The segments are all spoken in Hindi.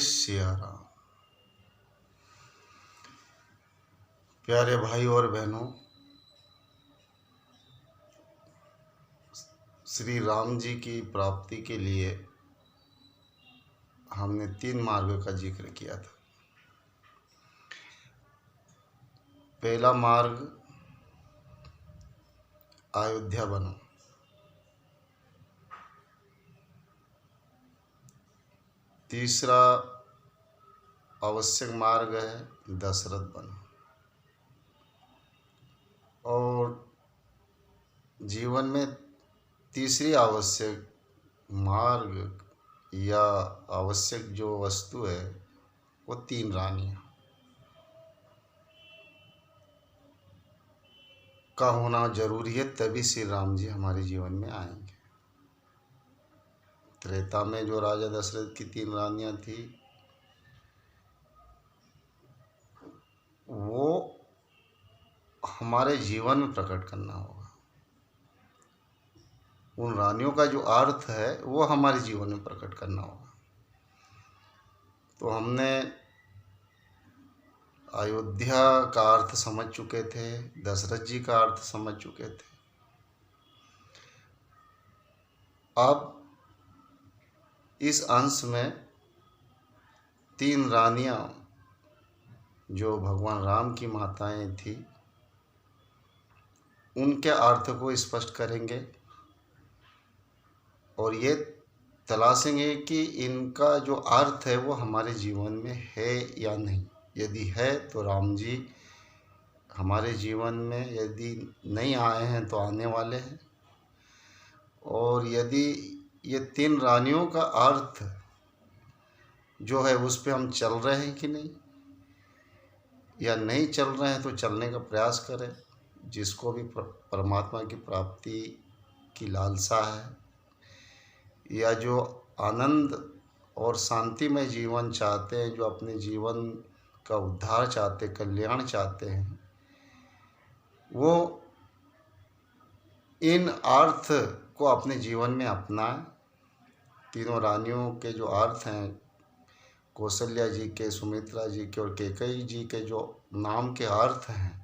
सिया राम। प्यारे भाई और बहनों, श्री राम जी की प्राप्ति के लिए हमने 3 मार्ग का जिक्र किया था। पहला मार्ग अयोध्या बनो, तीसरा आवश्यक मार्ग है दशरथ बनो, और जीवन में तीसरी आवश्यक मार्ग या आवश्यक जो वस्तु है वो 3 रानियां का होना जरूरी है, तभी श्री राम जी हमारे जीवन में आएंगे। त्रेता में जो राजा दशरथ की 3 रानियां थी वो हमारे जीवन में प्रकट करना होगा। उन रानियों का जो अर्थ है वो हमारे जीवन में प्रकट करना होगा। तो हमने अयोध्या का अर्थ समझ चुके थे, दशरथ जी का अर्थ समझ चुके थे। अब इस अंश में 3 रानियां जो भगवान राम की माताएं थी उनके अर्थ को स्पष्ट करेंगे और ये तलाशेंगे कि इनका जो अर्थ है वो हमारे जीवन में है या नहीं। यदि है तो राम जी हमारे जीवन में, यदि नहीं आए हैं तो आने वाले हैं। और यदि ये 3 रानियों का अर्थ जो है उस पे हम चल रहे हैं कि नहीं, या नहीं चल रहे हैं तो चलने का प्रयास करें। जिसको भी परमात्मा की प्राप्ति की लालसा है या जो आनंद और शांतिमय जीवन चाहते हैं, जो अपने जीवन का उद्धार चाहते, कल्याण चाहते हैं, वो इन अर्थ को अपने जीवन में अपनाएं। 3 रानियों के जो अर्थ हैं, कौशल्या जी के, सुमित्रा जी के और कैकेयी जी के जो नाम के अर्थ हैं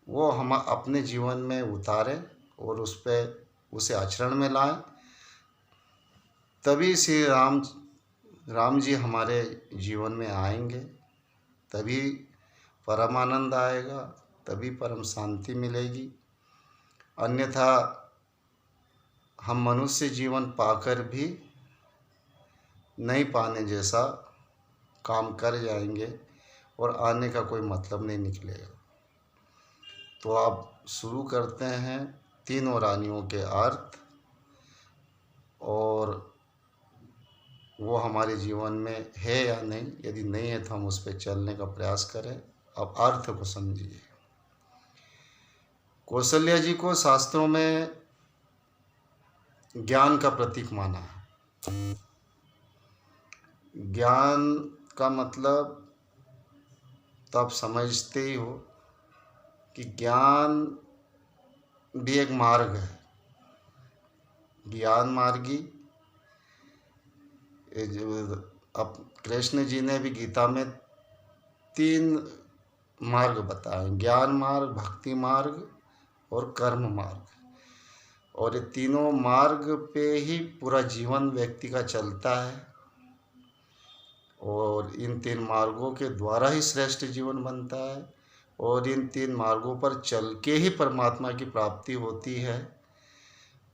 वो हम अपने जीवन में उतारें और उसे आचरण में लाएं। तभी श्री राम जी हमारे जीवन में आएंगे, तभी परम आनंद आएगा, तभी परम शांति मिलेगी। अन्यथा हम मनुष्य जीवन पाकर भी नहीं पाने जैसा काम कर जाएंगे और आने का कोई मतलब नहीं निकलेगा। तो आप शुरू करते हैं 3 रानियों के अर्थ, और वो हमारे जीवन में है या नहीं। यदि नहीं है तो हम उस पर चलने का प्रयास करें। अब अर्थ को समझिए। कौशल्या जी को शास्त्रों में ज्ञान का प्रतीक माना है। ज्ञान का मतलब तो आप समझते ही हो कि ज्ञान भी एक मार्ग है। ज्ञान मार्गी अब कृष्ण जी ने भी गीता में 3 मार्ग बताए, ज्ञान मार्ग, भक्ति मार्ग और कर्म मार्ग। और ये तीनों मार्ग पे ही पूरा जीवन व्यक्ति का चलता है, और इन 3 मार्गों के द्वारा ही श्रेष्ठ जीवन बनता है, और इन 3 मार्गों पर चल के ही परमात्मा की प्राप्ति होती है।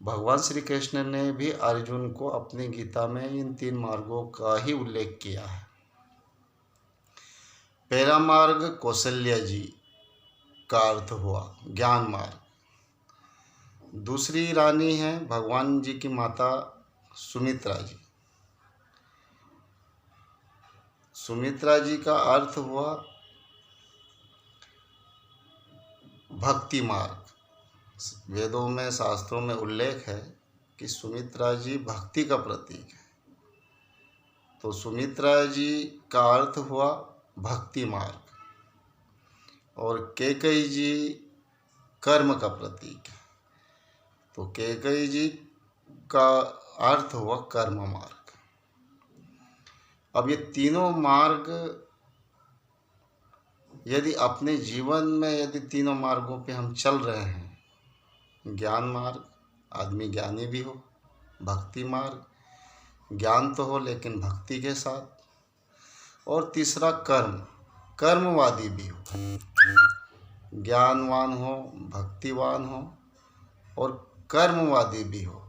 भगवान श्री कृष्ण ने भी अर्जुन को अपनी गीता में इन 3 मार्गों का ही उल्लेख किया है। पहला मार्ग कौशल्या जी का अर्थ हुआ ज्ञान मार्ग। दूसरी रानी है भगवान जी की माता सुमित्रा जी। सुमित्रा जी का अर्थ हुआ भक्ति मार्ग। वेदों में, शास्त्रों में उल्लेख है कि सुमित्रा जी भक्ति का प्रतीक है। तो सुमित्रा जी का अर्थ हुआ भक्ति मार्ग, और कैकेयी जी कर्म का प्रतीक है। तो कैकेयी जी का अर्थ हुआ कर्म मार्ग। अब ये तीनों मार्ग यदि अपने जीवन में यदि तीनों मार्गों पे हम चल रहे हैं, ज्ञान मार्ग, आदमी ज्ञानी भी हो, भक्ति मार्ग, ज्ञान तो हो लेकिन भक्ति के साथ, और तीसरा कर्म, कर्मवादी भी हो, ज्ञानवान हो, भक्तिवान हो और कर्मवादी भी हो,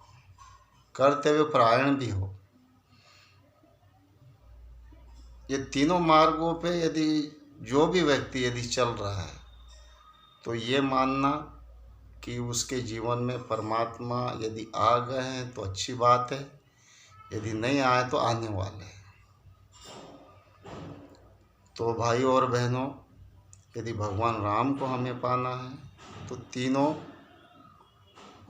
कर्तव्य परायण भी हो। ये तीनों मार्गों पे यदि जो भी व्यक्ति यदि चल रहा है तो ये मानना कि उसके जीवन में परमात्मा यदि आ गए हैं तो अच्छी बात है, यदि नहीं आए तो आने वाले हैं। तो भाई और बहनों, यदि भगवान राम को हमें पाना है तो तीनों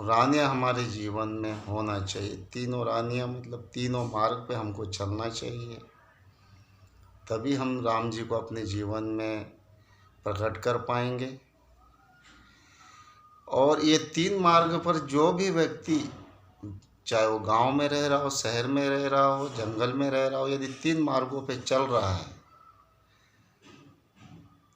रानियाँ हमारे जीवन में होना चाहिए। तीनों रानियाँ मतलब तीनों मार्ग पे हमको चलना चाहिए, तभी हम राम जी को अपने जीवन में प्रकट कर पाएंगे। और ये तीन मार्ग पर जो भी व्यक्ति, चाहे वो गांव में रह रहा हो, शहर में रह रहा हो, जंगल में रह रहा हो, यदि तीन मार्गों पे चल रहा है,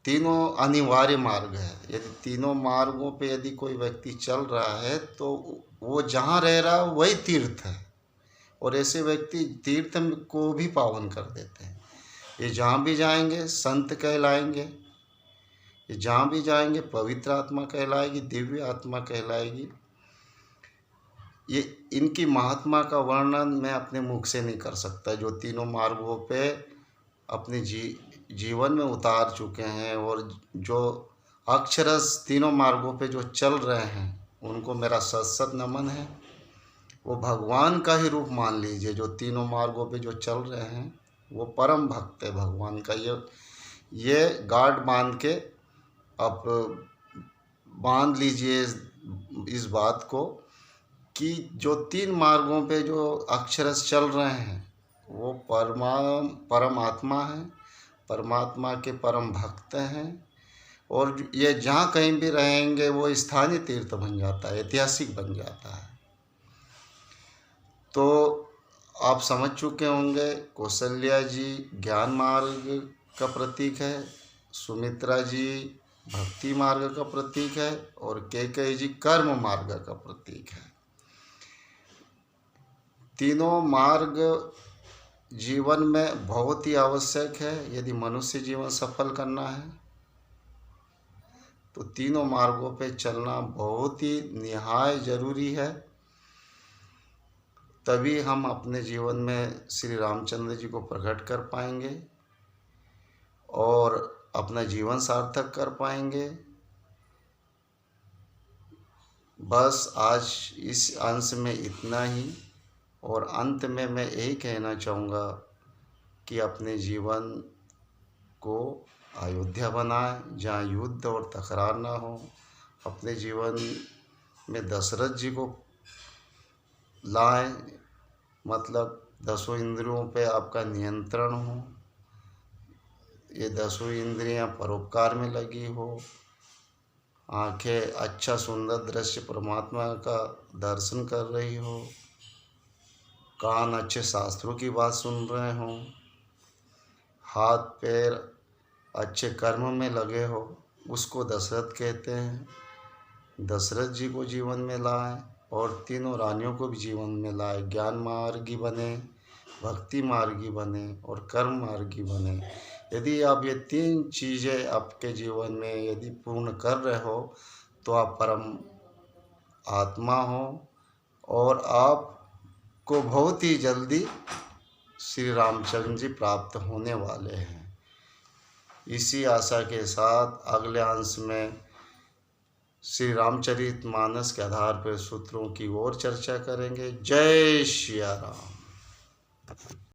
तीनों अनिवार्य मार्ग है, यदि तीनों मार्गों पे यदि कोई व्यक्ति चल रहा है तो वो जहाँ रह रहा है वही तीर्थ है। और ऐसे व्यक्ति तीर्थ को भी पावन कर देते हैं। ये जहाँ भी जाएंगे संत कहलाएंगे, ये जहाँ भी जाएंगे पवित्र आत्मा कहलाएगी, दिव्य आत्मा कहलाएगी। ये इनकी महात्मा का वर्णन मैं अपने मुख से नहीं कर सकता, जो तीनों मार्गों पे अपने जीवन में उतार चुके हैं और जो अक्षरश तीनों मार्गों पे जो चल रहे हैं उनको मेरा सत नमन है। वो भगवान का ही रूप मान लीजिए, जो तीनों मार्गों पे जो चल रहे हैं वो परम भक्त है भगवान का। ये गार्ड बांध के आप बांध लीजिए इस बात को कि जो तीन मार्गों पे जो अक्षरश चल रहे हैं वो परमात्मा है, परमात्मा के परम भक्त हैं। और ये जहाँ कहीं भी रहेंगे वो स्थानीय तीर्थ बन जाता है, ऐतिहासिक बन जाता है। तो आप समझ चुके होंगे, कौशल्या जी ज्ञान मार्ग का प्रतीक है, सुमित्रा जी भक्ति मार्ग का प्रतीक है और कैकेयी जी कर्म मार्ग का प्रतीक है। तीनों मार्ग जीवन में बहुत ही आवश्यक है। यदि मनुष्य जीवन सफल करना है तो तीनों मार्गों पे चलना बहुत ही निहायत जरूरी है, तभी हम अपने जीवन में श्री रामचंद्र जी को प्रकट कर पाएंगे और अपना जीवन सार्थक कर पाएंगे। बस आज इस अंश में इतना ही, और अंत में मैं यही कहना चाहूँगा कि अपने जीवन को अयोध्या बनाएं जहाँ युद्ध और तकरार ना हो। अपने जीवन में दशरथ जी को लाएं, मतलब दसों इंद्रियों पे आपका नियंत्रण हो, ये दसों इंद्रियां परोपकार में लगी हो, आंखें अच्छा सुंदर दृश्य परमात्मा का दर्शन कर रही हो, कान अच्छे शास्त्रों की बात सुन रहे हों, हाथ पैर अच्छे कर्म में लगे हो, उसको दशरथ कहते हैं। दशरथ जी को जीवन में लाएं और तीनों रानियों को भी जीवन में लाएं, ज्ञान मार्गी बने, भक्ति मार्गी बने और कर्म मार्गी बने। यदि आप ये तीन चीज़ें आपके जीवन में यदि पूर्ण कर रहे हो तो आप परम आत्मा हो और आपको बहुत ही जल्दी श्री रामचंद्र जी प्राप्त होने वाले हैं। इसी आशा के साथ अगले अंश में श्री रामचरितमानस के आधार पर सूत्रों की और चर्चा करेंगे। जय श्री राम।